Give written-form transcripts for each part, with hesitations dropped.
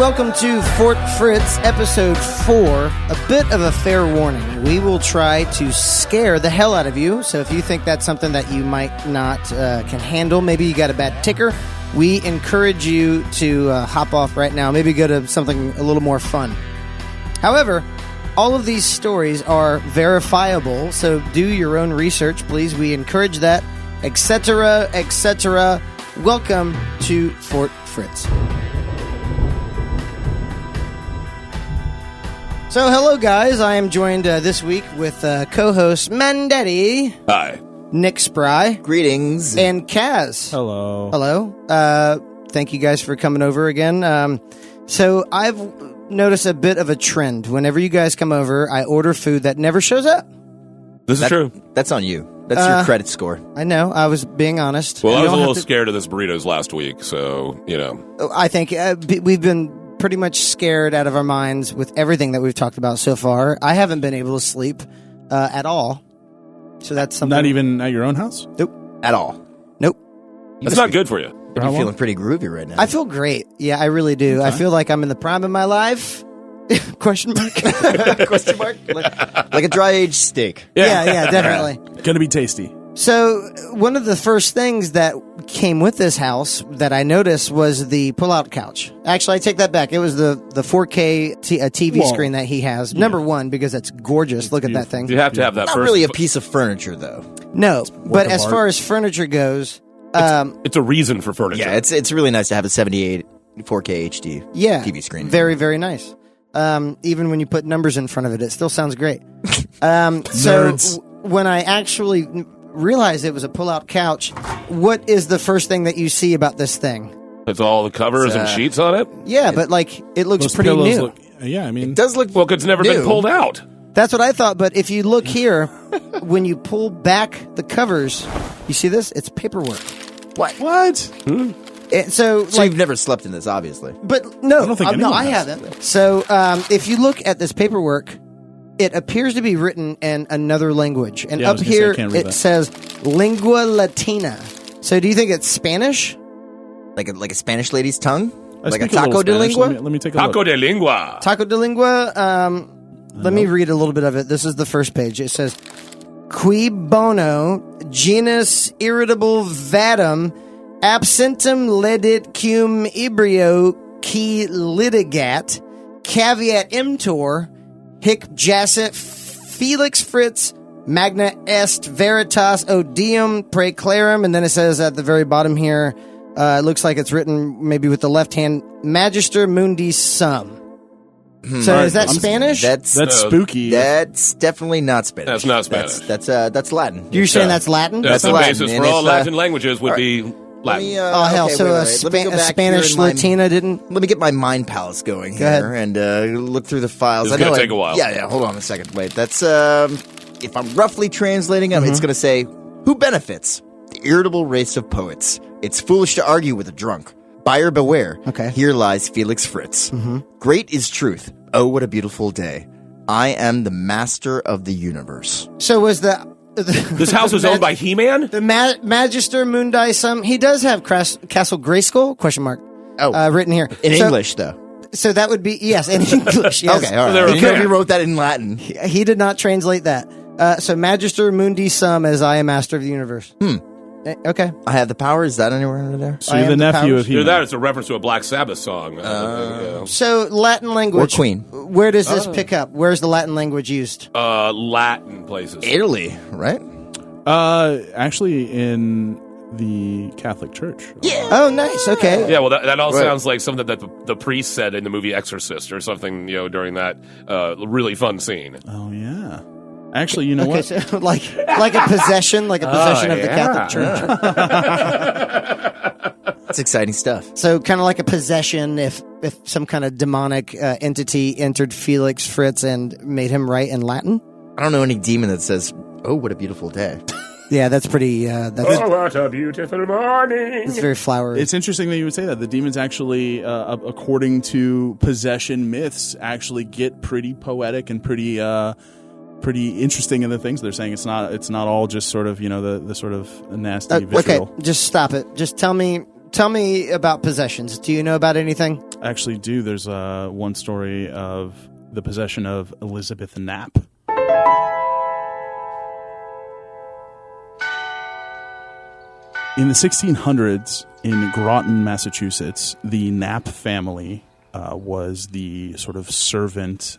welcome to Fort Fritz, episode 4. A bit of a fair warning. We will try to scare the hell out of you, so if you think that's something that you might not can handle, maybe you got a bad ticker, we encourage you to hop off right now, maybe go to something a little more fun. However, all of these stories are verifiable, so do your own research, please. We encourage that, etc., etc. Welcome to Fort Fritz. So, hello, guys. I am joined this week with co-host Mandetti. Hi. Nick Spry. Greetings. And Kaz. Hello. Hello. Thank you guys for coming over again. So, I've noticed a bit of a trend. Whenever you guys come over, I order food that never shows up. This is true. That's on you. That's your credit score. I know. I was being honest. Well, I was a little scared of this burritos last week, so, you know. I think we've been pretty much scared out of our minds with everything that we've talked about so far. I haven't been able to sleep at all. So that's something. Not even at your own house? Nope. At all. Nope. That's not good for you. You're feeling pretty groovy right now. I feel great. Yeah, I really do. Okay. I feel like I'm in the prime of my life. Question mark? Question mark? Like a dry-aged steak. Yeah, definitely. Gonna be tasty. So, one of the first things that came with this house that I noticed was the pull-out couch. Actually, I take that back. It was the 4K TV screen that he has. Number one, because it's gorgeous. It's Look beautiful. at that thing. You have to have that Not first. really a piece of furniture, though. No, but as art. far as furniture goes... It's a reason for furniture. Yeah, it's really nice to have a 78 4K HD TV screen. Very, very nice. Even when you put numbers in front of it, it still sounds great. When I actually realized it was a pull-out couch, what is the first thing that you see about this thing? It's all the covers and sheets on it? Yeah, but it looks Those pretty pillows new. look, yeah, I mean... It does look Well, it's never been pulled out. That's what I thought, but if you look here, when you pull back the covers, you see this? It's paperwork. What? So you've never slept in this, obviously. But no, I don't think no, anyone I has. haven't. So if you look at this paperwork, it appears to be written in another language. And up here, it says Lingua Latina. So do you think it's Spanish? Like a Spanish lady's tongue? Like a speak taco de Spanish. lingua? Let me take a look. Taco de lingua. Taco de lingua. Let me read a little bit of it. This is the first page. It says, Qui bono genus irritable vatum absentum ledit cum ebrio qui litigat caveat emptor hic jacet Felix Fritz magna est veritas odium praeclarum, and then it says at the very bottom here, it looks like it's written maybe with the left hand, Magister Mundi Sum. So is that Spanish? That's spooky. That's definitely not Spanish. That's not Spanish. That's Latin. You're saying that's Latin? That's the Latin. basis And for all if, Latin languages would be Latin. Oh, hell. Okay, So wait. a Spanish here in Latina didn't... Let me get my mind palace going here and look through the files. It's going to take a while. Yeah, hold on a second. Wait, that's, if I'm roughly translating them, it's going to say, who benefits? The irritable race of poets. It's foolish to argue with a drunk. Buyer beware. Okay. Here lies Felix Fritz. Great is truth. Oh, what a beautiful day. I am the master of the universe. So was This house was owned by He-Man? the Magister Mundi Sum... He does have Castle Grayskull? Question mark. Written here. In English, though. So that would be... Yes, in English. Yes. Okay, all right. Okay. He wrote that in Latin. He did not translate that. So Magister Mundi Sum as I am master of the universe. Okay. I have the power. Is that anywhere under there? So you're the nephew of Either He-Man. that, it's a reference to a Black Sabbath song. So Latin language. Or Queen. Where does this pick up? Where's the Latin language used? Latin places. Italy, right? Actually, in the Catholic Church. Yeah. Oh, nice. Okay. Yeah, well, that all sounds like something that the priest said in the movie Exorcist or something, during that really fun scene. Oh, yeah. Actually, you know what? So, like a possession, of the Catholic Church. That's exciting stuff. So kind of like a possession if some kind of demonic entity entered Felix Fritz and made him write in Latin. I don't know any demon that says, "Oh, what a beautiful day." Yeah, that's pretty. What a beautiful morning! It's very flowery. It's interesting that you would say that. The demons actually, according to possession myths, actually get pretty poetic and pretty interesting in the things they're saying. It's not all just sort of the sort of nasty visual. Okay, just stop it. Just tell me about possessions. Do you know about anything? actually do. There's one story of the possession of Elizabeth Knapp. In the 1600s, in Groton, Massachusetts, the Knapp family was the sort of servant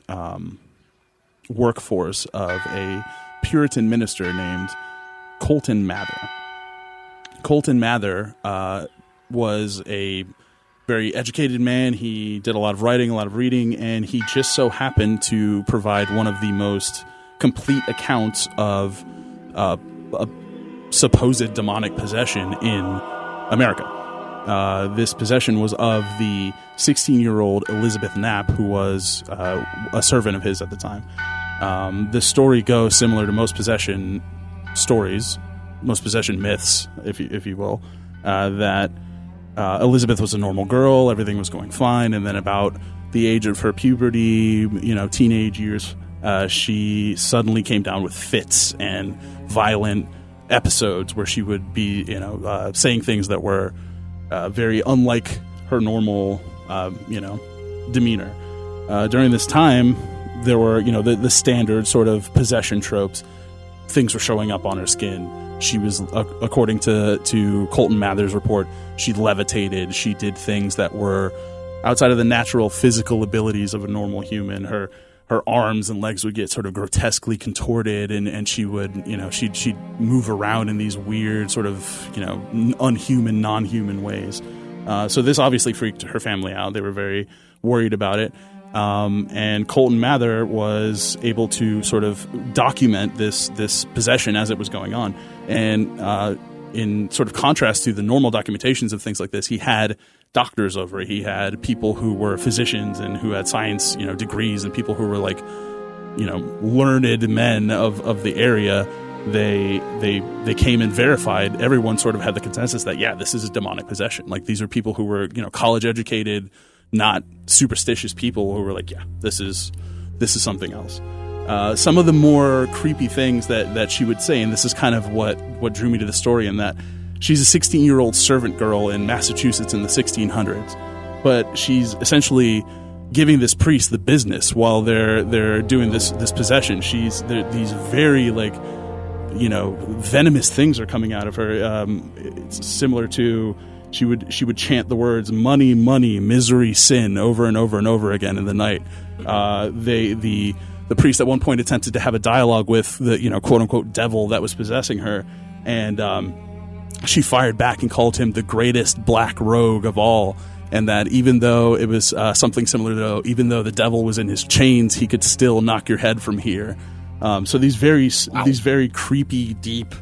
workforce of a Puritan minister named Colton Mather. Colton Mather was a very educated man. He did a lot of writing, a lot of reading, and he just so happened to provide one of the most complete accounts of a supposed demonic possession in America. This possession was of the 16-year-old Elizabeth Knapp, who was a servant of his at the time. The story goes similar to most possession stories, most possession myths, if you will, that Elizabeth was a normal girl, everything was going fine, and then about the age of her puberty, teenage years, she suddenly came down with fits and violent episodes where she would be, saying things that were very unlike her normal, demeanor. During this time, there were, the standard sort of possession tropes. Things were showing up on her skin. She was, according to Colton Mather's report, she levitated. She did things that were outside of the natural physical abilities of a normal human. Her arms and legs would get sort of grotesquely contorted, and she would, she'd move around in these weird sort of, unhuman, non-human ways. So this obviously freaked her family out. They were very worried about it. And Colton Mather was able to sort of document this possession as it was going on. And in sort of contrast to the normal documentations of things like this, he had doctors over it. He had people who were physicians and who had science, degrees, and people who were like, learned men of the area. They came and verified. Everyone sort of had the consensus that, yeah, this is a demonic possession. Like, these are people who were, college educated, not superstitious people who were like, yeah, this is something else. Some of the more creepy things that she would say, and this is kind of what drew me to the story, in that she's a 16-year-old servant girl in Massachusetts in the 1600s, but she's essentially giving this priest the business while they're doing this possession. These very venomous things are coming out of her. It's similar to she would chant the words "money, money, misery, sin" over and over and over again in the night. The priest at one point attempted to have a dialogue with the quote unquote devil that was possessing her, and she fired back and called him the greatest black rogue of all, and that even though it was something similar to, even though the devil was in his chains, he could still knock your head from here. So these very creepy, deep,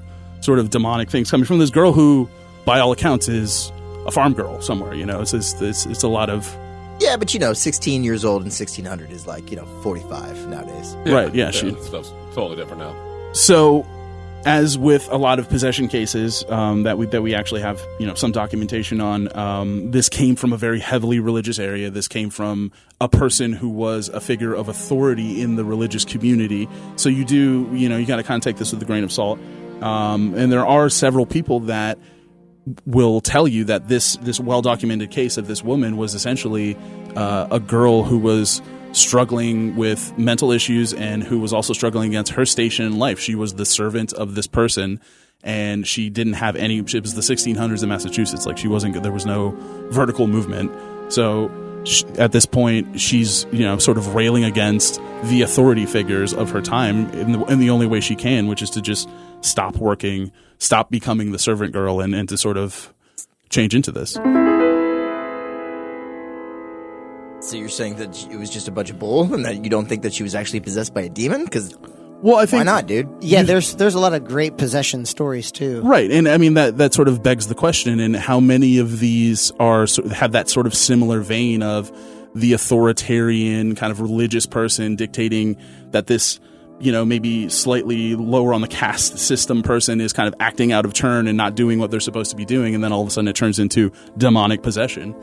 sort of demonic things coming from this girl who, by all accounts, is a farm girl somewhere. It's a lot of. Yeah, but 16 years old in 1600 is like 45 nowadays. Yeah, right? Yeah, stuff's totally different now. So, as with a lot of possession cases that we actually have some documentation on, this came from a very heavily religious area. This came from a person who was a figure of authority in the religious community. So you got to kind of take this with a grain of salt. And there are several people that will tell you that this well-documented case of this woman was essentially a girl who was struggling with mental issues and who was also struggling against her station in life. She was the servant of this person, and she didn't have any. It was the 1600s in Massachusetts. Like, there was no vertical movement. So at this point, she's sort of railing against the authority figures of her time in the only way she can, which is to just stop working, stop becoming the servant girl, and to sort of change into this. So you're saying that it was just a bunch of bull, and that you don't think that she was actually possessed by a demon? Because I think, why not, dude? Yeah, there's a lot of great possession stories too. Right, and I mean that sort of begs the question: and how many of these have that sort of similar vein of the authoritarian kind of religious person dictating that this, maybe slightly lower on the caste system person is kind of acting out of turn and not doing what they're supposed to be doing, and then all of a sudden it turns into demonic possession.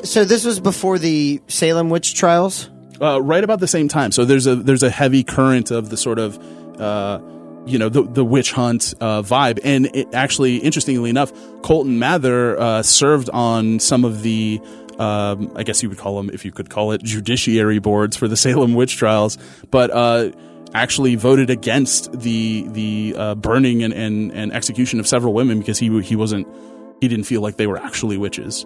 So this was before the Salem witch trials? Right about the same time. So there's a heavy current of the sort of the witch hunt vibe, and it actually, interestingly enough, Colton Mather served on some of the I guess you would call them, if you could call it, judiciary boards for the Salem witch trials, but actually voted against the burning and execution of several women because he didn't feel like they were actually witches.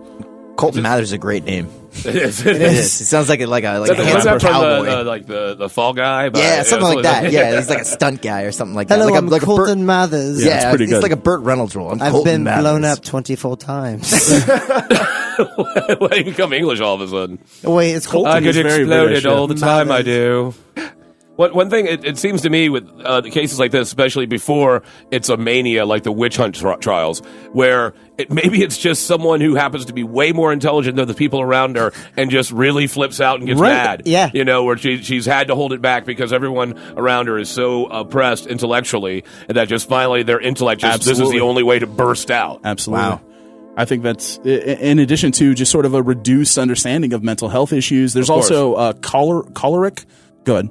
Colton Mather's a great name. It is. It sounds like a Was handsome that from cowboy. the Fall Guy? Yeah, something like that. Yeah, he's like a stunt guy or something like that. Hello, like I'm Colton Mathers. Yeah, it's pretty good. It's like a Burt Reynolds role. I've Colton been Mathers. blown up 24 times. Why did you become English all of a sudden? Wait, it's Colton. I get is very exploded British, all the time. I Mathers. do. One thing, it seems to me with cases like this, especially before it's a mania like the witch hunt trials, where maybe it's just someone who happens to be way more intelligent than the people around her and just really flips out and gets Right. mad. Yeah. You know, where she's had to hold it back because everyone around her is so oppressed intellectually and that just finally their intellect this is Absolutely. the only way to burst out. Absolutely. Wow. I think that's, in addition to just sort of a reduced understanding of mental health issues, there's Of course. also choleric. Go ahead.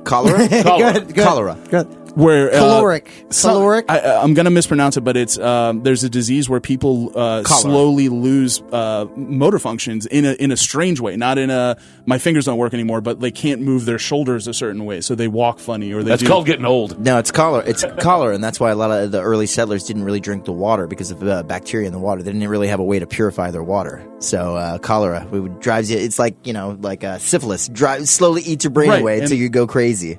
Cholera? Good. Cholera. Good. Where Caloric. Caloric? I'm going to mispronounce it, but it's there's a disease where people slowly lose motor functions in a strange way, not in a my fingers don't work anymore, but they can't move their shoulders a certain way, so they walk funny or they That's do. called getting old. No, it's cholera. It's cholera, and that's why a lot of the early settlers didn't really drink the water because of bacteria in the water. They didn't really have a way to purify their water. So cholera drives you. It's like syphilis. Slowly eats your brain Right, away and- until you go crazy.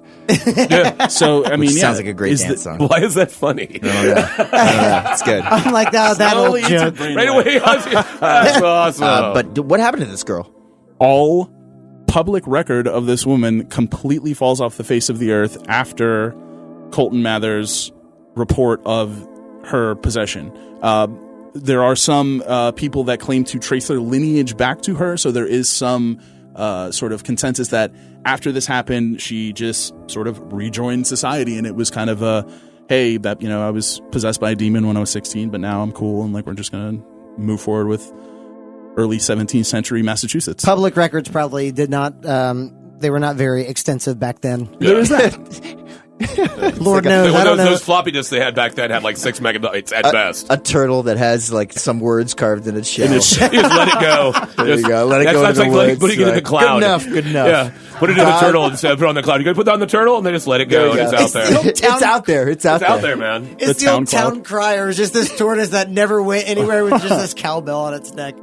So I mean, Which yeah, sounds like a great is dance the- song. Why is that funny? It's good. I'm like, that old Slowly eats your joke. brain Right away. away. That's awesome. But what happened to this girl? All public record of this woman completely falls off the face of the earth after Colton Mather's report of her possession. There are some people that claim to trace their lineage back to her, so there is some sort of consensus that after this happened, she just sort of rejoined society, and it was kind of a, hey, that I was possessed by a demon when I was 16, but now I'm cool, and we're just gonna move forward with early 17th century Massachusetts. Public records probably did not, they were not very extensive back then. There is that. Lord knows, I don't know. Those floppy disks they had back then had like 6 megabytes at best. A turtle that has like some words carved in its shell. You just let it go. There you go. Let it go That's into like the woods. putting it in the Like, cloud. Good enough. Yeah. Put it in the turtle instead. Put it on the cloud. You got to put it on the turtle and then just let it go. There And you it's go. out there. It's out there. It's out It's out there, man. It's The the old town clock. town crier, just this tortoise that never went anywhere with just this cowbell on its neck.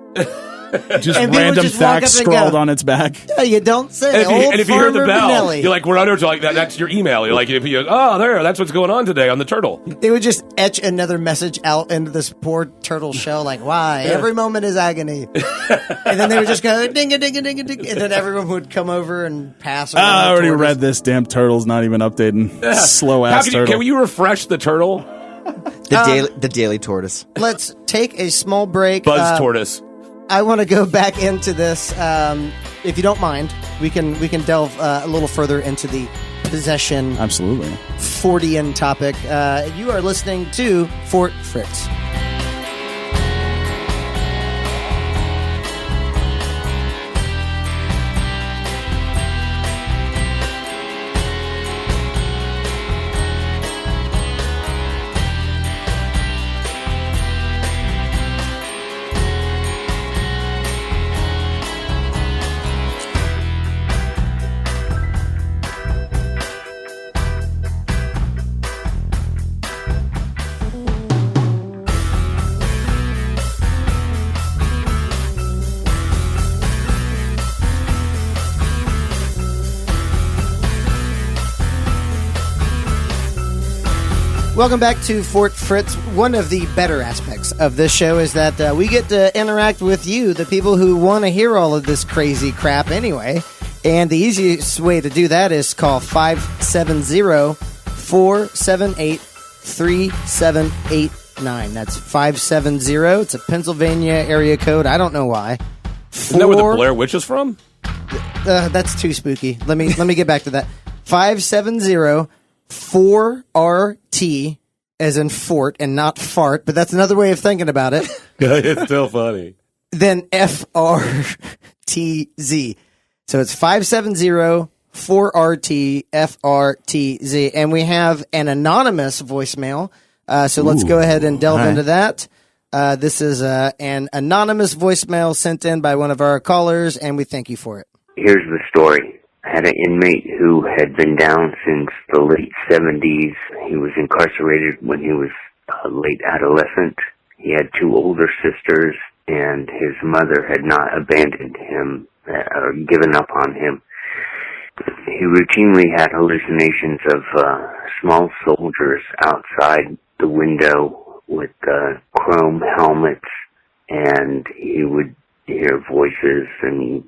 Just And people random just walk facts up and scrawled go, on its back. Yeah, you don't say. And if you hear the Farmer bell, Benelli. you're like, we're under, like, that's your email. You're like, if you, that's what's going on today on the turtle. They would just etch another message out into this poor turtle shell, like, why? Every moment is agony. And then they would just go, ding a ding a ding a ding. And then everyone would come over and pass. around I the already tortoise. read this. Damn turtle's not even updating. Slow How ass turtle. can you refresh the turtle? The daily tortoise. Let's take a small break. Buzz tortoise. I want to go back into this. If you don't mind, we can delve a little further into the possession Absolutely. Fortean topic. You are listening to Fort Fritz. Welcome back to Fort Fritz. One of the better aspects of this show is that we get to interact with you, the people who want to hear all of this crazy crap anyway. And the easiest way to do that is call 570-478-3789. That's 570. It's a Pennsylvania area code. I don't know why. Isn't that where the Blair Witch is from? That's too spooky. Let me get back to that. 570-4RT as in fort and not fart, but that's another way of thinking about it. It's still funny. Then FRTZ. So it's 570-4RT-FRTZ. And we have an anonymous voicemail. So let's go ahead and delve into that. This is an anonymous voicemail sent in by one of our callers, and we thank you for it. Here's the story. I had an inmate who had been down since the late 70s. He was incarcerated when he was a late adolescent. He had 2 older sisters, and his mother had not abandoned him or given up on him. He routinely had hallucinations of small soldiers outside the window with chrome helmets, and he would hear voices, and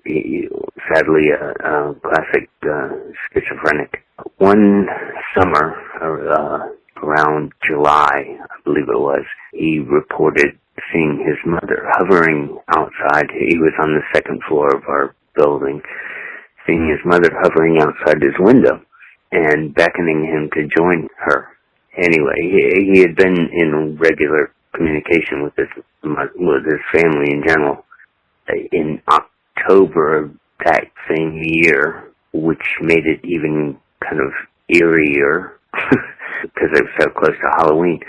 sadly a classic schizophrenic. One summer, around July, I believe it was, he reported seeing his mother hovering outside. He was on the 2nd floor of our building, seeing his mother hovering outside his window and beckoning him to join her. Anyway, he had been in regular communication with his family in general. In October of that same year, which made it even kind of eerier because it was so close to Halloween,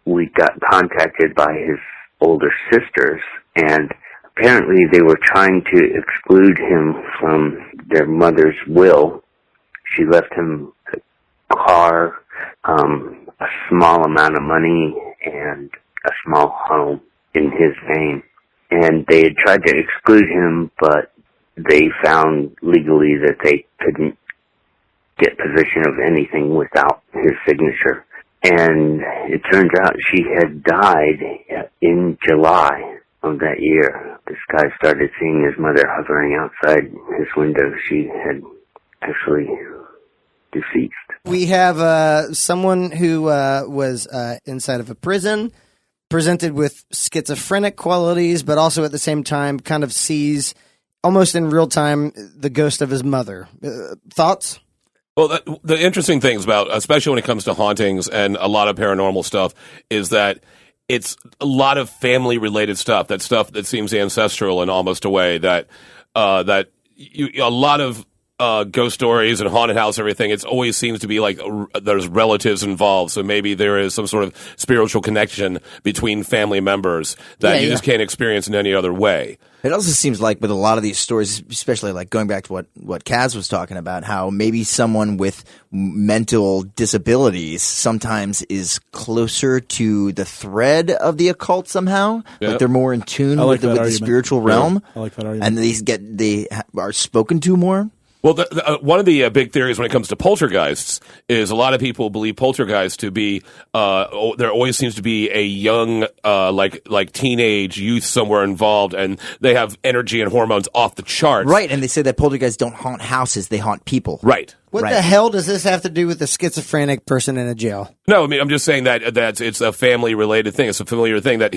we got contacted by his older sisters, and apparently they were trying to exclude him from their mother's will. She left him a car, a small amount of money, and a small home in his name. And they had tried to exclude him, but they found legally that they couldn't get possession of anything without his signature. And it turns out she had died in July of that year. This guy started seeing his mother hovering outside his window. She had actually deceased. We have someone who was inside of a prison, presented with schizophrenic qualities, but also at the same time kind of sees almost in real time the ghost of his mother. Thoughts? Well, the interesting things about, especially when it comes to hauntings and a lot of paranormal stuff, is that it's a lot of family-related stuff. That stuff that seems ancestral in almost a way that a lot of ghost stories and haunted house, everything, it always seems to be like there's relatives involved. So maybe there is some sort of spiritual connection between family members that you just can't experience in any other way. It also seems like with a lot of these stories, especially like going back to what Kaz was talking about, how maybe someone with mental disabilities sometimes is closer to the thread of the occult somehow. Like they're more in tune with the spiritual realm. I like that argument. And they are spoken to more. Well, one of the big theories when it comes to poltergeists is a lot of people believe poltergeists to be there always seems to be a young like teenage youth somewhere involved, and they have energy and hormones off the charts. Right, and they say that poltergeists don't haunt houses; they haunt people. Right. What the hell does this have to do with a schizophrenic person in a jail? No, I mean, I'm just saying that it's a family-related thing. It's a familiar thing that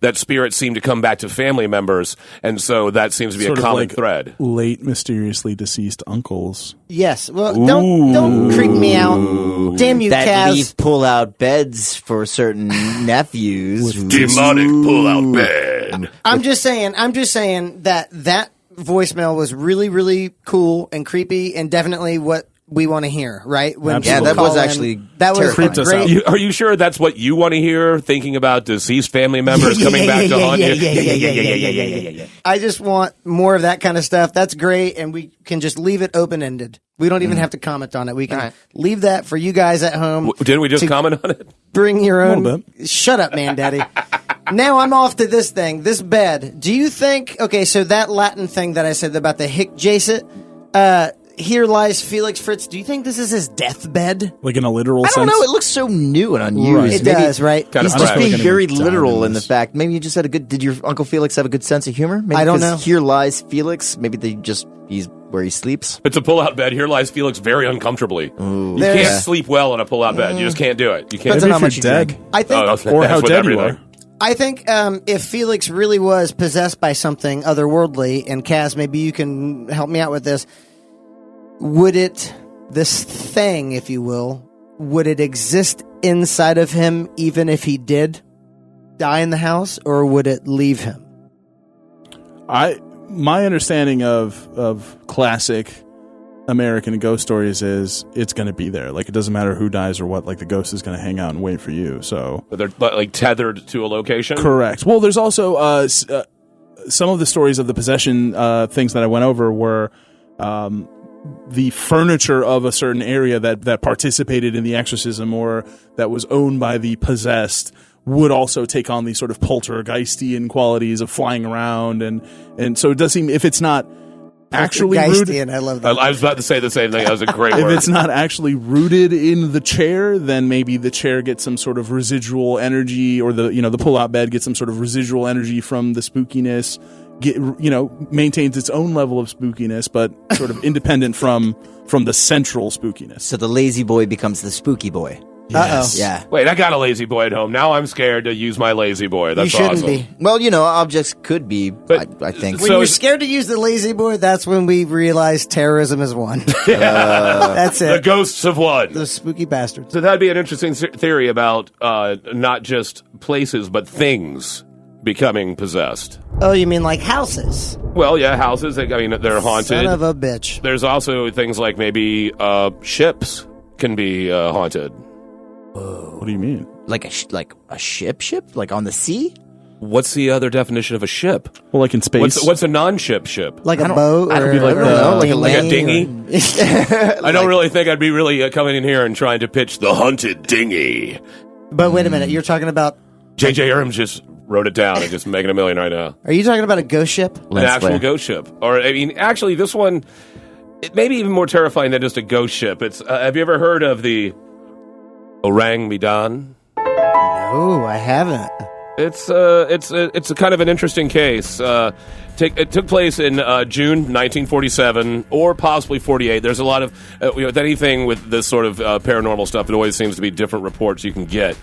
that spirits seem to come back to family members, and so that seems to be sort a of common like thread. Late mysteriously deceased uncles. Yes. Well, don't creep me out. Damn you, that Kaz. leave pull-out beds for certain nephews. Demonic pull-out bed. I'm just saying that voicemail was really, really cool and creepy, and definitely what we want to hear, right? When Yeah, that was actually that was creeped us great. out. Are you sure that's what you want to hear? Thinking about deceased family members coming back to haunt you? Yeah. I just want more of that kind of stuff. That's great, and we can just leave it open-ended. We don't even have to comment on it. We can leave that for you guys at home. Didn't we just comment on it? Bring your A little own. Shut up, man, daddy. Now I'm off to this thing, this bed. Do you think, okay, so that Latin thing that I said about the hic jacet, here lies Felix Fritz. Do you think this is his deathbed? Like in a literal I sense? don't know. It looks so new and unused. It does, right? Kind He's of just being fresh. very Like literal in the diamonds. fact. Maybe you just had a good. Did your Uncle Felix have a good sense of humor? Maybe I don't 'cause know. Here lies Felix. Maybe he's where he sleeps. It's a pull-out bed. Here lies Felix very uncomfortably. You There's- can't sleep well on a pull-out bed. You just can't do it. You can't. Depends on Maybe how if much you're you dead. drink. I think, Or That's how with dead you everything. are. if Felix really was possessed by something otherworldly, and Kaz, maybe you can help me out with this, this thing, if you will, would it exist inside of him even if he did die in the house, or would it leave him? My understanding of classic American ghost stories is it's going to be there. Like, it doesn't matter who dies or what. Like, the ghost is going to hang out and wait for you. So, But they're like tethered to a location. correct. Well, there's also some of the stories of the possession things that I went over were the furniture of a certain area that participated in the exorcism or that was owned by the possessed would also take on these sort of poltergeistian qualities of flying around, and so it does seem, if it's not actually rooted, Geistian, I love that. I was about to say the same thing. That was a great if word. it's not actually rooted in the chair, then maybe the chair gets some sort of residual energy, or the pull-out bed gets some sort of residual energy from the spookiness. Maintains its own level of spookiness, but sort of independent from the central spookiness. So the lazy boy becomes the spooky boy. Uh-oh. Yeah. Wait, I got a lazy boy at home. Now I'm scared to use my lazy boy. That's You shouldn't awesome. be. Well, objects could be, But- I think. When So you're it's- scared to use the lazy boy, that's when we realize terrorism is won. That's The it. ghosts have won. The spooky bastards. So that'd be an interesting theory about not just places, but things becoming possessed. Oh, you mean like houses? Well, yeah, houses. I mean, they're haunted. Son of a bitch. There's also things like maybe ships can be haunted. What do you mean? Like a ship? Like on the sea? What's the other definition of a ship? Well, like in space. What's a non-ship ship? Like a boat? I don't or be like I don't the- know, like a dinghy? or- I don't really think I'd be really coming in here and trying to pitch the haunted dinghy. But wait a minute. You're talking about... J.J. Abrams just wrote it down and just making $1 million right now. Are you talking about a ghost ship? An actual ghost ship. Or, I mean, actually, this one, it may be even more terrifying than just a ghost ship. It's have you ever heard of the Ourang Medan? No, I haven't. It's a kind of an interesting case. It took place in June 1947 or possibly 48. There's a lot of with anything with this sort of paranormal stuff. It always seems to be different reports you can get.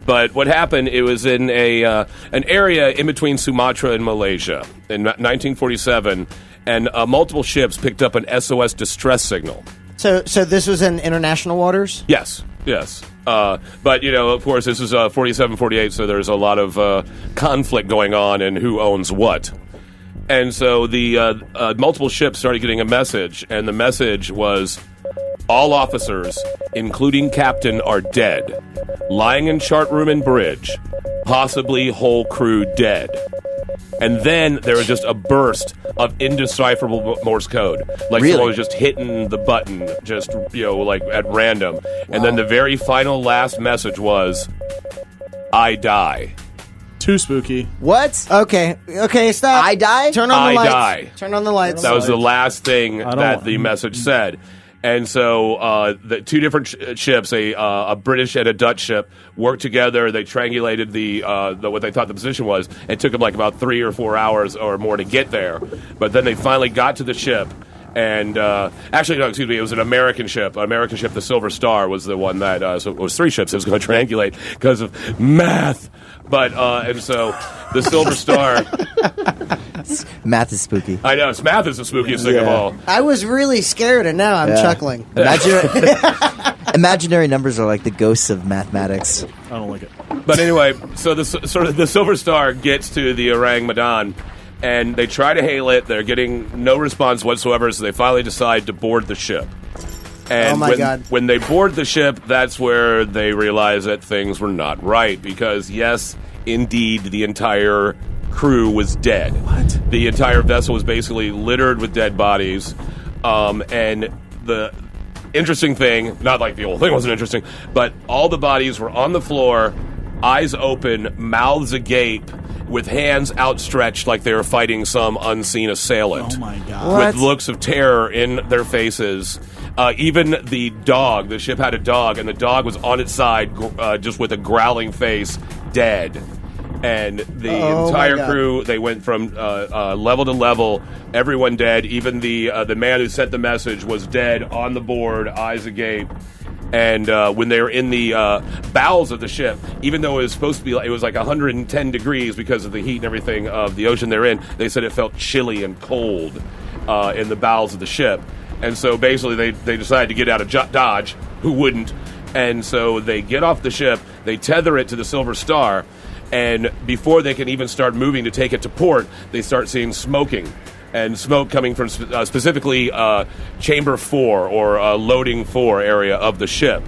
But what happened? It was in an area in between Sumatra and Malaysia in 1947, and multiple ships picked up an SOS distress signal. So this was in international waters? Yes. But, of course, this is 47, 48, so there's a lot of conflict going on and who owns what. And so the multiple ships started getting a message, and the message was, all officers, including captain, are dead. Lying in chart room and bridge. Possibly whole crew dead. And then there was just a burst of indecipherable Morse code. Like Really? someone was just hitting the button, just, like at random. And then the very final last message was, I die. Too spooky. What? Okay, stop. I die? Turn on the I lights. die. Turn on the lights. That was the last thing don't that want- the message said. And so the two different ships, a British and a Dutch ship, worked together. They triangulated the what they thought the position was. It took them like about 3 or 4 hours or more to get there. But then they finally got to the ship. And it was an American ship. An American ship, the Silver Star, was the one that, so it was 3 ships. It was going to triangulate because of math. But, and so the Silver Star, Math is spooky. I know, math is the spookiest thing of all. I was really scared, and now I'm Yeah. chuckling. Imaginary numbers are like the ghosts of mathematics. I don't like it. But anyway, so the Silver Star gets to the Ourang Medan, and they try to hail it. They're getting no response whatsoever, so they finally decide to board the ship. And Oh my God. when they board the ship, that's where they realize that things were not right, because yes, indeed, the entire crew was dead. What? The entire vessel was basically littered with dead bodies, and the interesting thing, not like the whole thing wasn't interesting, but all the bodies were on the floor, eyes open, mouths agape, with hands outstretched like they were fighting some unseen assailant. Oh my god. What? With looks of terror in their faces. Even the dog, the ship had a dog, and the dog was on its side, just with a growling face, dead. And the Oh, my entire God. crew, they went from level to level, everyone dead. Even the man who sent the message was dead on the board, eyes agape. And when they were in the bowels of the ship, even though it was supposed to be, it was like 110 degrees because of the heat and everything of the ocean they're in, they said it felt chilly and cold in the bowels of the ship. And so basically they decided to get out of Dodge, who wouldn't. And so they get off the ship, they tether it to the Silver Star, and before they can even start moving to take it to port, they start seeing smoking and smoke coming from specifically Chamber 4 or Loading 4 area of the ship.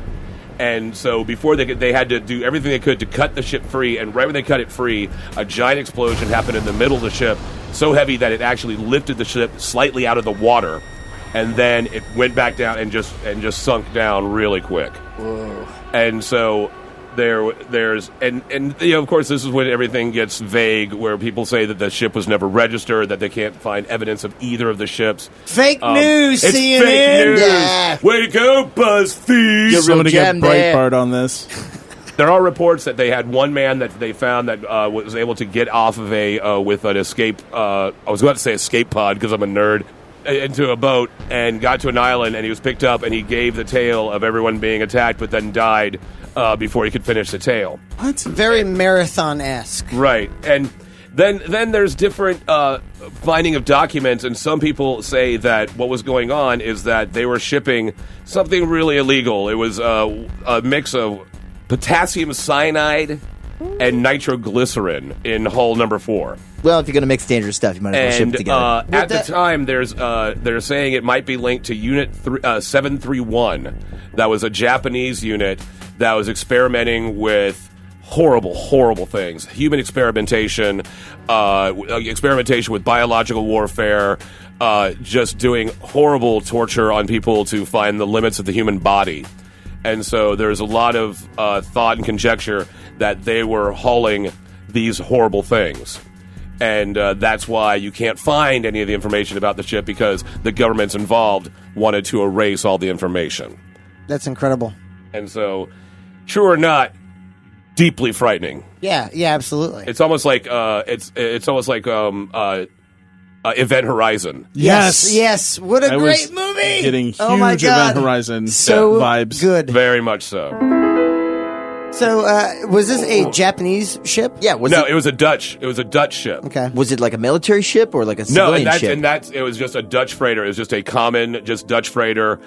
And so before they had to do everything they could to cut the ship free, and right when they cut it free, a giant explosion happened in the middle of the ship, so heavy that it actually lifted the ship slightly out of the water, and then it went back down and just sunk down really quick. Whoa. And so there's of course this is when everything gets vague, where people say that the ship was never registered, that they can't find evidence of either of the ships. Fake news, it's CNN. Fake news. Yeah. Way to go, BuzzFeed. I'm going to get Breitbart on this. There are reports that they had one man that they found that was able to get off of with an escape. I was about to say escape pod because I'm a nerd. Into a boat and got to an island, and he was picked up, and he gave the tale of everyone being attacked, but then died before he could finish the tale. What? Very marathon-esque. Right, and then there's different finding of documents, and some people say that what was going on is that they were shipping something really illegal. It was a mix of potassium cyanide and nitroglycerin in hull number 4. Well, if you're going to mix dangerous stuff, you might as well ship it together. At the time, they're saying it might be linked to Unit 731. That was a Japanese unit that was experimenting with horrible, horrible things. Human experimentation with biological warfare, just doing horrible torture on people to find the limits of the human body. And so there's a lot of thought and conjecture that they were hauling these horrible things. And that's why you can't find any of the information about the ship, because the governments involved wanted to erase all the information. That's incredible. And so, true or not, deeply frightening. Yeah, absolutely. It's almost like Event Horizon. Yes. What a great movie! Getting huge oh my God. Event Horizon vibes. Good. Very much so. So, was this a Japanese ship? Yeah. It was a Dutch. It was a Dutch ship. Okay. Was it like a military ship or like a civilian ship? It was just a Dutch freighter. It was just a common, just Dutch freighter,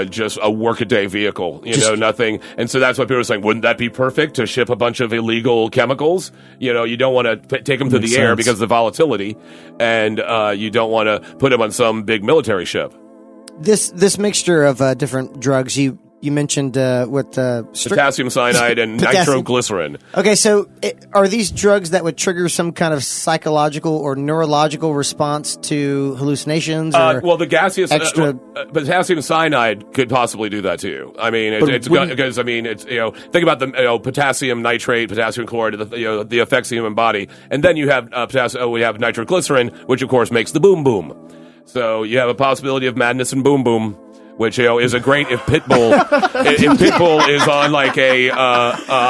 just a workaday vehicle. Nothing. And so that's why people are saying, wouldn't that be perfect to ship a bunch of illegal chemicals? You don't want to take them through the air because of the volatility, and you don't want to put them on some big military ship. This mixture of different drugs, you mentioned potassium cyanide and nitroglycerin. Okay, so are these drugs that would trigger some kind of psychological or neurological response to hallucinations? Well, the gaseous extra potassium cyanide could possibly do that too. I mean, it's think about the potassium nitrate, potassium chloride, the effects of the human body, and then you have we have nitroglycerin, which of course makes the boom boom. So you have a possibility of madness and boom boom, which is a great if Pitbull is on like a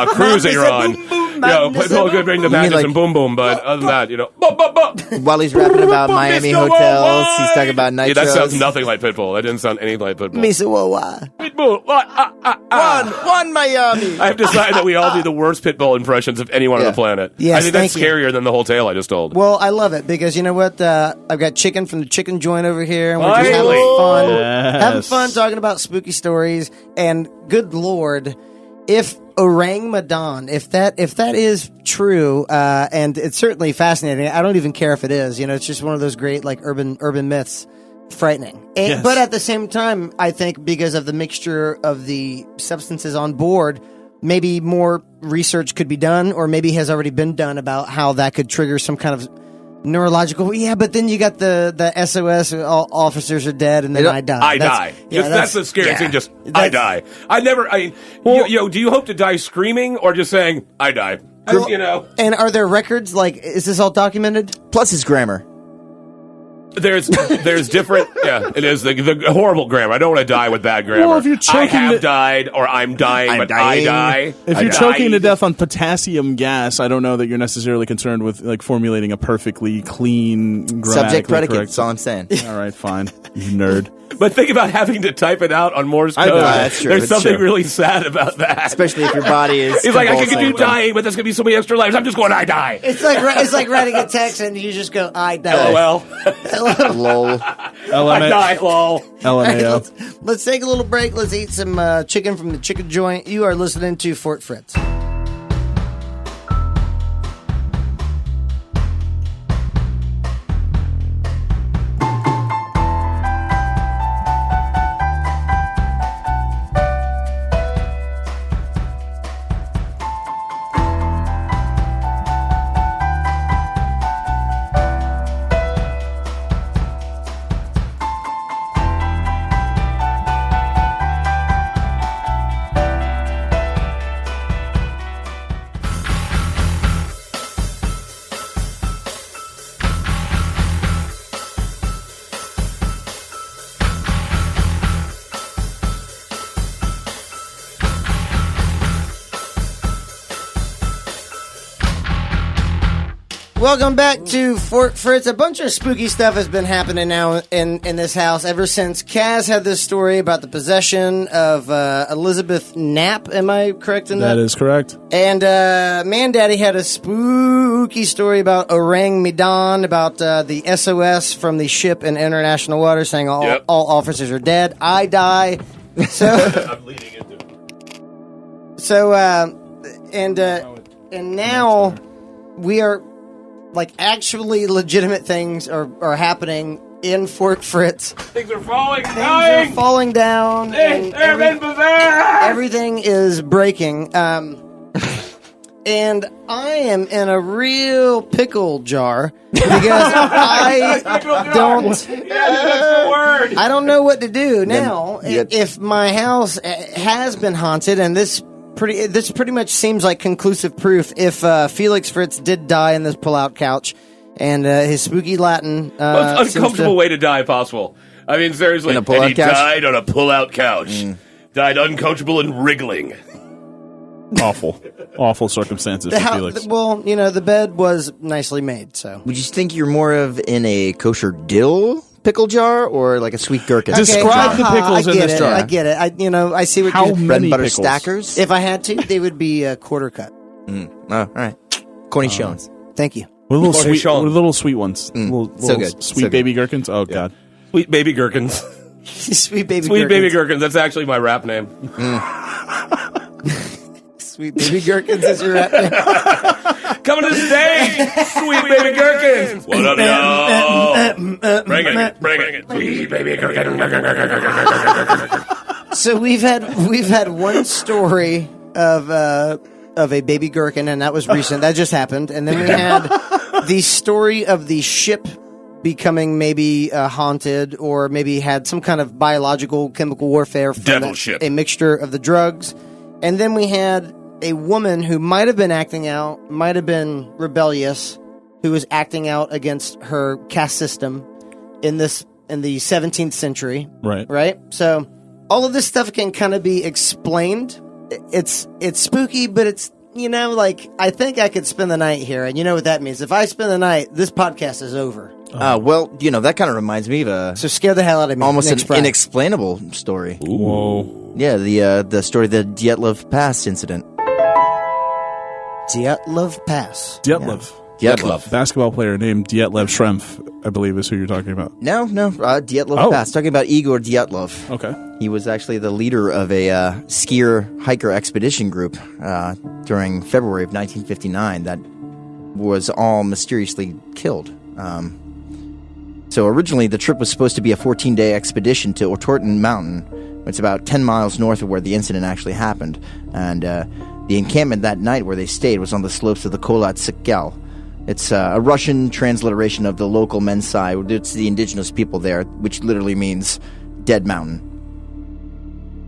cruise that you're on. Pitbull could bring the madness and boom boom, but other than that, while he's rapping about Miami hotels, he's talking about nitros. Yeah, that sounds nothing like Pitbull. That didn't sound anything like Pitbull. Misa Wawa. Pitbull, one Miami. I've decided that we all do the worst Pitbull impressions of anyone on the planet. Yes, I think that's scarier than the whole tale I just told. Well, I love it because you know what? I've got chicken from the chicken joint over here, and we're just having fun. Yes. Having fun talking about spooky stories, and good Lord, if Ourang Medan, if that is true, and it's certainly fascinating. I don't even care if it is. It's just one of those great like urban myths. Frightening. Yes. But at the same time, I think because of the mixture of the substances on board, maybe more research could be done, or maybe has already been done about how that could trigger some kind of neurological. Yeah, but then you got the SOS. All officers are dead, and then I die. That's the scary thing. Just I die. Do you hope to die screaming or just saying I die? And are there records? Like, is this all documented? Plus his grammar. There's different. Yeah, it is the horrible grammar. I don't want to die with bad grammar. Well, if you're choking I have died, or I'm dying, I'm but dying. I die. If you're choking to death on potassium gas, I don't know that you're necessarily concerned with like formulating a perfectly clean subject predicate. Correct. That's all I'm saying. All right, fine, you nerd. But think about having to type it out on Morse code. That's true. There's something really sad about that. Especially if your body is. It's like I could do dying, but there's gonna be so many extra lives. I'm just going I die. It's like writing a text and you just go I die. LOL. Lol. I die. Lol. LMAO. Let's take a little break. Let's eat some chicken from the chicken joint. You are listening to Fort Fritz. Welcome back to Fort Fritz. A bunch of spooky stuff has been happening now in this house ever since Kaz had this story about the possession of Elizabeth Knapp. Am I correct in that? That is correct. And Mandaddy had a spooky story about Ourang Medan, about the SOS from the ship in international waters, saying all officers are dead. I die. So I'm leading into it. So and now we are. Like, actually legitimate things are happening in Fort Fritz. Things are falling, Things are falling down. And everything is breaking. And I am in a real pickle jar because I don't know what to do now. If my house has been haunted, and this pretty much seems like conclusive proof. If Felix Fritz did die in this pull-out couch, and his spooky Latin, most uncomfortable way to die possible. I mean, seriously, In a pull-out and he couch? died on a pull-out couch. Died uncoachable and wriggling. Awful circumstances for Felix. Well, the bed was nicely made, so. Would you think you're more of in a kosher dill pickle jar or like a sweet gherkin? Describe the pickles in this jar. I get it. I see what How you. Bread many and butter pickles? stackers? If I had to, they would be quarter cut. Oh, all right. Cornichons. Thank you. With little sweet, Cornichon. with little sweet ones. Little good. Sweet So baby gherkins. Oh God. Sweet baby gherkins. Sweet baby. Sweet gherkins. baby gherkins. That's actually my rap name. Sweet baby gherkins is your rap name. Coming to the stage, sweet baby gherkins. What up, y'all? Bring it. Sweet baby gherkins. So we've had one story of a baby gherkin, and that was recent. That just happened, and then we had the story of the ship becoming maybe haunted, or maybe had some kind of biological chemical warfare from Devil ship. a mixture of the drugs, and then we had a woman who might have been acting out, might have been rebellious, who was acting out against her caste system in the 17th century. Right. So all of this stuff can kind of be explained. It's spooky, but it's, I think I could spend the night here. And you know what that means. If I spend the night, this podcast is over. Well, that kind of reminds me of a So scare the hell out of me. almost Next an Friday. inexplainable story. Whoa. Yeah, the story of the Dyatlov Pass incident. Dyatlov Pass. Dyatlov. Basketball player named Dyatlov Schrempf, I believe, is who you're talking about. No, Dyatlov Oh. Pass. Talking about Igor Dyatlov. Okay. He was actually the leader of a skier-hiker expedition group during February of 1959 that was all mysteriously killed. So originally the trip was supposed to be a 14-day expedition to Ourang Mountain. It's about 10 miles north of where the incident actually happened. And the encampment that night where they stayed was on the slopes of the Kholat Sikyal. It's a Russian transliteration of the local Mensai. It's the indigenous people there, which literally means dead mountain.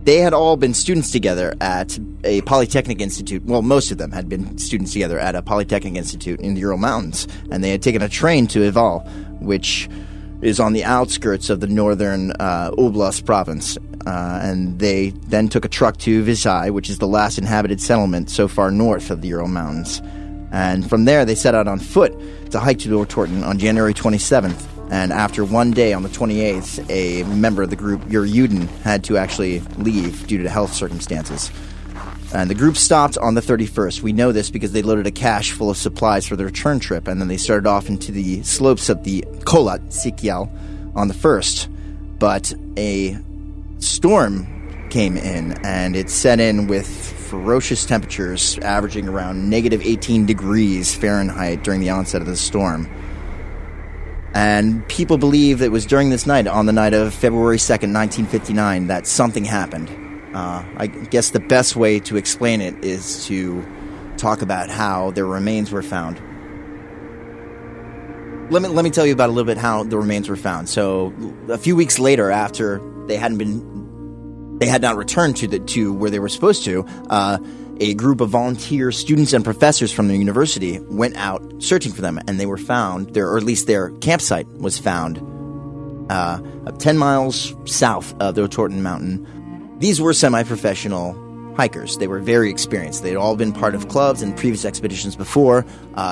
They had all been students together at a Polytechnic Institute. Well, most of them had been students together at a Polytechnic Institute in the Ural Mountains. And they had taken a train to Ival, which is on the outskirts of the northern Oblast province. And they then took a truck to Vizhai, which is the last inhabited settlement so far north of the Ural Mountains. And from there, they set out on foot to hike to Ourang on January 27th. And after one day, on the 28th, a member of the group, Yuryudin, had to actually leave due to health circumstances. And the group stopped on the 31st. We know this because they loaded a cache full of supplies for the return trip, and then they started off into the slopes of the Kholat Sikyal on the 1st. But a storm came in, and it set in with ferocious temperatures averaging around negative 18 degrees Fahrenheit during the onset of the storm. And people believe it was during this night, on the night of February 2nd, 1959, that something happened. I guess the best way to explain it is to talk about how their remains were found. Let me tell you about a little bit how the remains were found. So a few weeks later, after they had not returned to where they were supposed to, a group of volunteer students and professors from the university went out searching for them, and they were found, or at least their campsite was found 10 miles south of the Ourang Mountain. These were semi-professional hikers. They were very experienced. They'd all been part of clubs and previous expeditions before.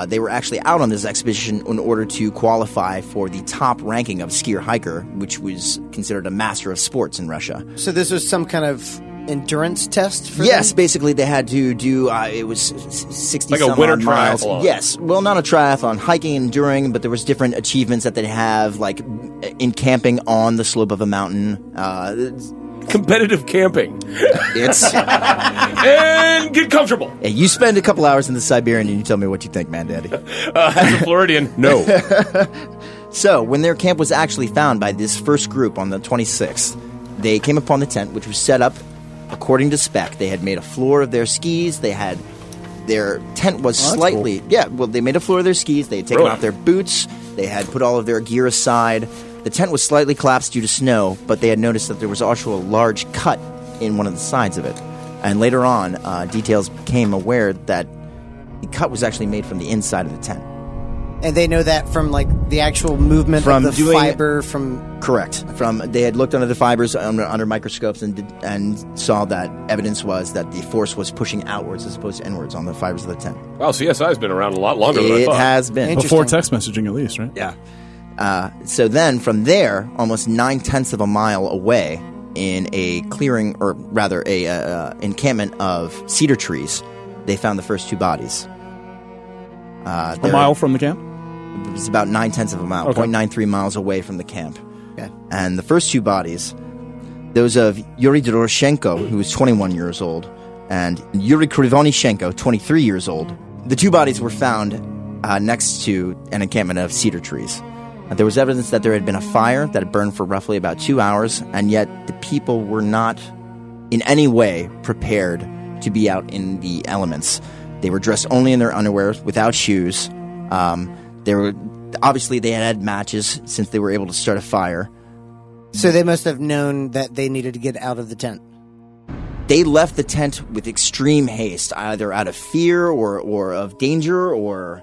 They were actually out on this expedition in order to qualify for the top ranking of skier hiker, which was considered a master of sports in Russia. So this was some kind of endurance test for Yes, them? basically they had to do, it was 60 Like a some winter odd miles. triathlon. Yes, well, not a triathlon, hiking and enduring, but there was different achievements that they'd have, like in camping on the slope of a mountain. Competitive camping. It's And get comfortable. Hey, you spend a couple hours in the Siberian and you tell me what you think, man, daddy. As a Floridian, no. So, when their camp was actually found by this first group on the 26th, they came upon the tent, which was set up according to spec. They had made a floor of their skis. Their tent was slightly... cool. Yeah, well, they made a floor of their skis. They had taken Really? off their boots. They had put all of their gear aside. The tent was slightly collapsed due to snow, but they had noticed that there was also a large cut in one of the sides of it. And later on, details became aware that the cut was actually made from the inside of the tent. And they know that from like the actual movement From of the doing- fiber from... Correct. They had looked under the fibers under microscopes and saw that evidence was that the force was pushing outwards as opposed to inwards on the fibers of the tent. Wow, CSI's been around a lot longer than I It thought. has been. Interesting. Before text messaging, at least, right? Yeah. So then, from there, almost 9/10 of a mile away, in a clearing, or rather, a encampment of cedar trees, they found the first two bodies. A mile from the camp? It was about 9/10 of a mile, Okay. 0.93 miles away from the camp. Okay. And the first two bodies, those of Yuri Doroshenko, who was 21 years old, and Yuri Krivonyshenko, 23 years old. The two bodies were found next to an encampment of cedar trees. There was evidence that there had been a fire that had burned for roughly about 2 hours, and yet the people were not in any way prepared to be out in the elements. They were dressed only in their underwear, without shoes. Obviously they had matches since they were able to start a fire. So they must have known that they needed to get out of the tent. They left the tent with extreme haste, either out of fear or of danger, or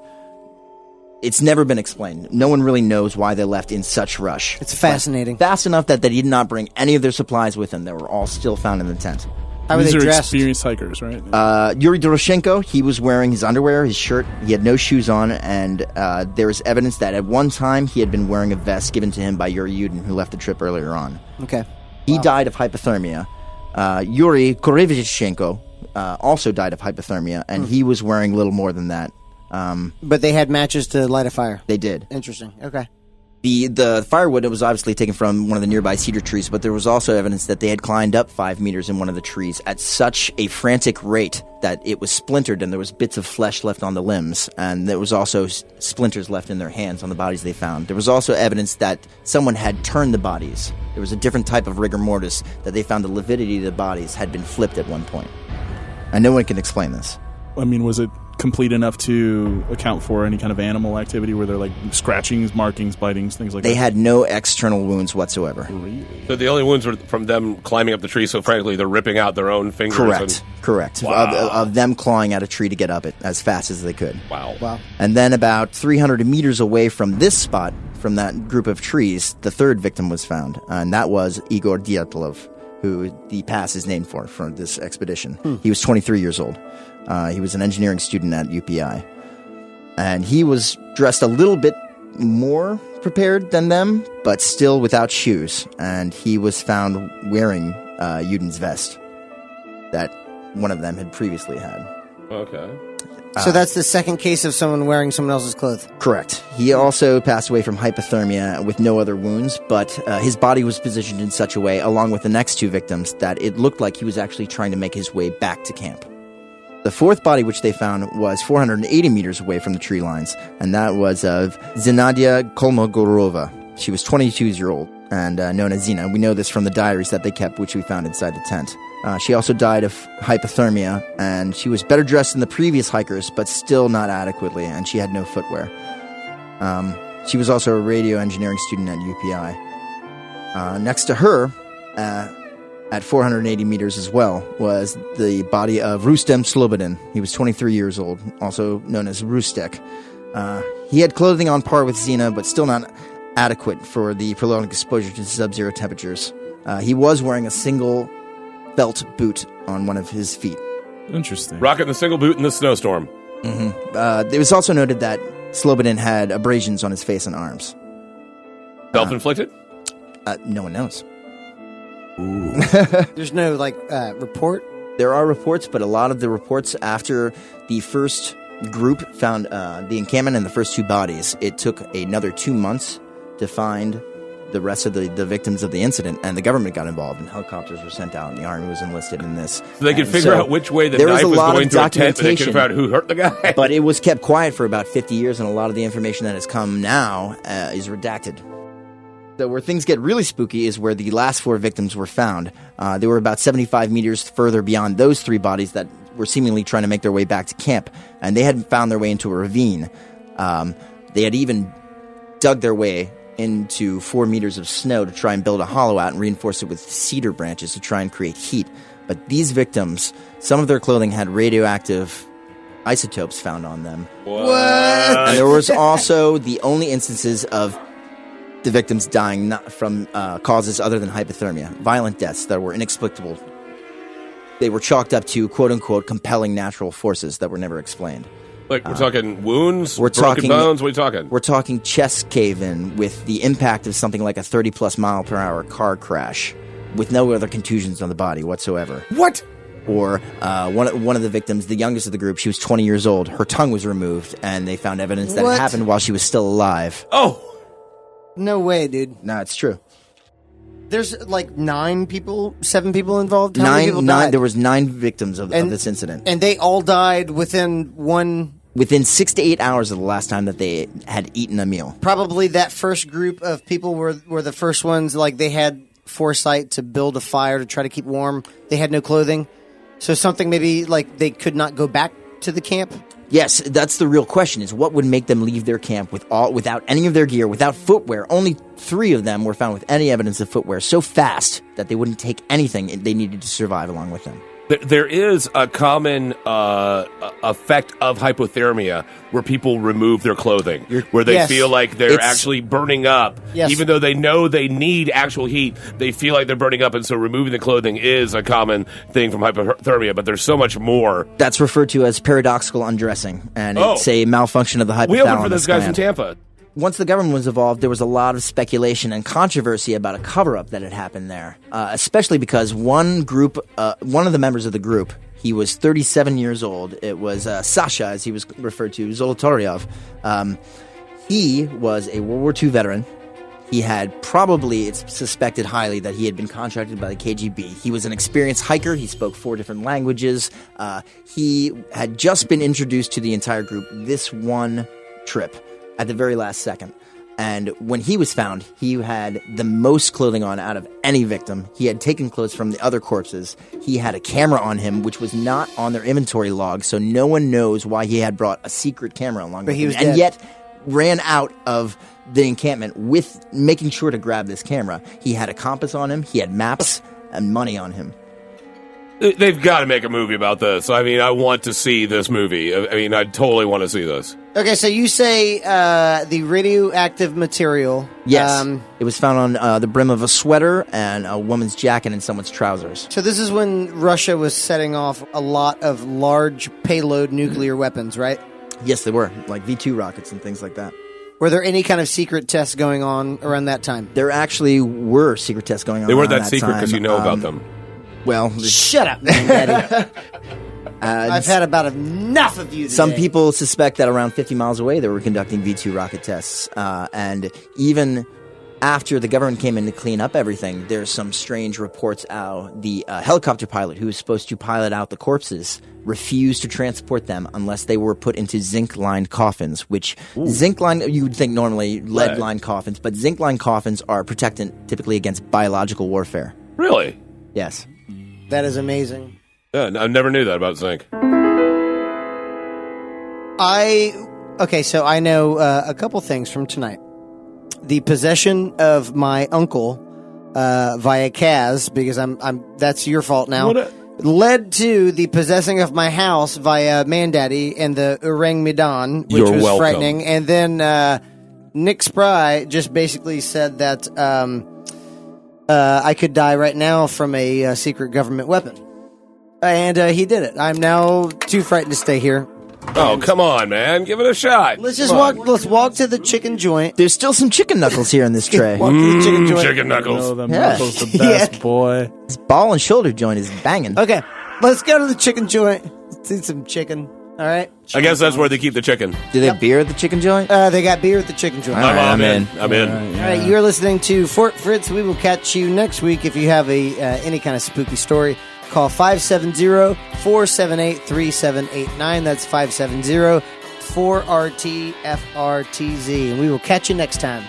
it's never been explained. No one really knows why they left in such rush. It's fascinating. But fast enough that they did not bring any of their supplies with them. They were all still found in the tent. How were These they are dressed? experienced hikers, right? Yuri Doroshenko, he was wearing his underwear, his shirt. He had no shoes on, and there was evidence that at one time he had been wearing a vest given to him by Yuri Yudin, who left the trip earlier on. Okay. He died of hypothermia. Yuri Korevichenko also died of hypothermia, and he was wearing little more than that. But they had matches to light a fire. They did. Interesting. Okay. The firewood was obviously taken from one of the nearby cedar trees, but there was also evidence that they had climbed up 5 meters in one of the trees at such a frantic rate that it was splintered and there was bits of flesh left on the limbs, and there was also splinters left in their hands on the bodies they found. There was also evidence that someone had turned the bodies. There was a different type of rigor mortis that they found the lividity of the bodies had been flipped at one point. And no one can explain this. I mean, was it complete enough to account for any kind of animal activity? Were there like scratchings, markings, bitings, things like They that? had no external wounds whatsoever. So the only wounds were from them climbing up the tree, so frankly, they're ripping out their own fingers. Correct. Wow. Of them clawing at a tree to get up it as fast as they could. Wow. Wow. And then about 300 meters away from this spot, from that group of trees, the third victim was found, and that was Igor Dyatlov, who the pass is named for this expedition. He was 23 years old. He was an engineering student at UPI. And he was dressed a little bit more prepared than them, but still without shoes. And he was found wearing Udin's vest that one of them had previously had. Okay. So that's the second case of someone wearing someone else's clothes. Correct. He also passed away from hypothermia with no other wounds, but his body was positioned in such a way, along with the next two victims, that it looked like he was actually trying to make his way back to camp. The fourth body which they found was 480 meters away from the tree lines, and that was of Zinadia Kolmogorova. She was 22 years old and known as Zina. We know this from the diaries that they kept, which we found inside the tent. She also died of hypothermia, and she was better dressed than the previous hikers, but still not adequately, and she had no footwear. She was also a radio engineering student at UPI. Next to her, at 480 meters as well, was the body of Rustem Slobodin. He was 23 years old, also known as Rustek. He had clothing on par with Zina, but still not adequate for the prolonged exposure to sub-zero temperatures. He was wearing a single felt boot on one of his feet. Interesting. Rocking the single boot in the snowstorm. It was also noted that Slobodan had abrasions on his face and arms. Self-inflicted? No one knows. There's no report. There are reports, but a lot of the reports after the first group found the encampment and the first 2 bodies, it took another 2 months to find the rest of the victims of the incident, and the government got involved, and helicopters were sent out, and the army was enlisted in this. So they could figure out which way the there knife was a lot going of through a tent, but they could documentation, figure out who hurt the guy. but it was kept quiet for about 50 years, and a lot of the information that has come now is redacted. So where things get really spooky is where the last 4 victims were found. They were about 75 meters further beyond those 3 bodies that were seemingly trying to make their way back to camp, and they had found their way into a ravine. They had even dug their way into 4 meters of snow to try and build a hollow out and reinforce it with cedar branches to try and create heat. But these victims, some of their clothing had radioactive isotopes found on them. What? And there was also the only instances of the victims dying not from causes other than hypothermia, violent deaths that were inexplicable. They were chalked up to quote-unquote compelling natural forces that were never explained. Like, we're talking wounds, we're broken talking bones, what are you talking? We're talking chest cave-in with the impact of something like a 30-plus mile-per-hour car crash with no other contusions on the body whatsoever. What? Or one of the victims, the youngest of the group, she was 20 years old. Her tongue was removed, and they found evidence that it What? happened while she was still alive. Oh! No way, dude. No, it's true. There's 7 people involved. How many people died? There was 9 victims of this incident. And they all died within Within 6 to 8 hours of the last time that they had eaten a meal. Probably that first group of people were the first ones, they had foresight to build a fire to try to keep warm. They had no clothing. So something maybe they could not go back to the camp. Yes, that's the real question, is what would make them leave their camp without any of their gear, without footwear. Only 3 of them were found with any evidence of footwear so fast that they wouldn't take anything they needed to survive along with them. There is a common effect of hypothermia where people remove their clothing, where they Yes. feel like they're actually burning up. Yes. Even though they know they need actual heat, they feel like they're burning up, and so removing the clothing is a common thing from hypothermia, but there's so much more. That's referred to as paradoxical undressing, and it's a malfunction of the hypothalamus We opened for those guys gland. in Tampa. Once the government was involved, there was a lot of speculation and controversy about a cover-up that had happened there, especially because one of the members of the group, he was 37 years old. It was Sasha, as he was referred to, Zolotaryov. He was a World War II veteran. He had it's suspected highly that he had been contracted by the KGB. He was an experienced hiker. He spoke 4 different languages. He had just been introduced to the entire group this one trip at the very last second. And when he was found, he had the most clothing on out of any victim. He had taken clothes from the other corpses. He had a camera on him, which was not on their inventory log, so no one knows why he had brought a secret camera along with him. And yet ran out of the encampment with making sure to grab this camera. He had a compass on him, he had maps, and money on him. They've got to make a movie about this. I mean, I want to see this movie. I mean, I totally want to see this. Okay, so you say the radioactive material. Yes. It was found on the brim of a sweater and a woman's jacket and someone's trousers. So this is when Russia was setting off a lot of large payload nuclear weapons, right? Yes, they were, like V2 rockets and things like that. Were there any kind of secret tests going on around that time? There actually were secret tests going on. They weren't around that secret because you know about them. Well, shut up, man, Daddy. I've had about enough of you today. Some people suspect that around 50 miles away they were conducting V2 rocket tests. And even after the government came in to clean up everything, there's some strange reports out. The helicopter pilot who was supposed to pilot out the corpses refused to transport them unless they were put into zinc-lined coffins, which zinc-lined, you would think normally lead-lined coffins, but zinc-lined coffins are protectant typically against biological warfare. Really? Yes. That is amazing. Yeah, I never knew that about zinc. So I know a couple things from tonight. The possession of my uncle via Kaz, because that's your fault now, led to the possessing of my house via Mandaddy and the Ourang Medan, which You're was welcome. frightening. And then, Nick Spry just basically said that, I could die right now from a secret government weapon. And he did it. I'm now too frightened to stay here. Oh, come on, man. Give it a shot. Let's just Come on. walk. Let's walk to the chicken joint. There's still some chicken knuckles here in this tray. Walk to the chicken joint. Chicken knuckles. Oh, them Yeah. knuckles the best, Yeah. boy. This ball and shoulder joint is banging. Okay, let's go to the chicken joint. Let's eat some chicken. All right. I guess that's where they keep the chicken. Do they have beer at the chicken joint? They got beer at the chicken joint. All right, I'm I'm in. I'm in. All right, you're listening to Fort Fritz. We will catch you next week. If you have any kind of spooky story, call 570-478-3789. That's 570-4RT-FRTZ. And we will catch you next time.